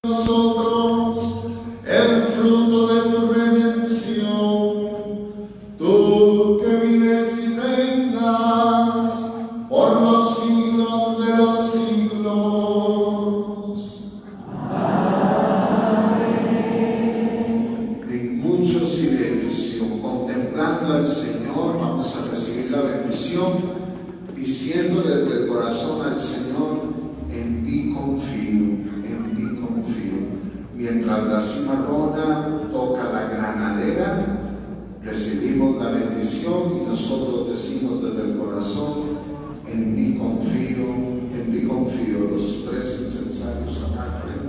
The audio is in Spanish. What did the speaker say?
nosotros el fruto de tu redención, tú que vives y reinas por los siglos de los siglos. Amén. En mucho silencio, contemplando al Señor, vamos a recibir la bendición, diciéndole desde el corazón al Señor: en ti confío. Mientras la cimarrona toca la granadera, recibimos la bendición y nosotros decimos desde el corazón: en ti confío, los tres incensarios acá al frente.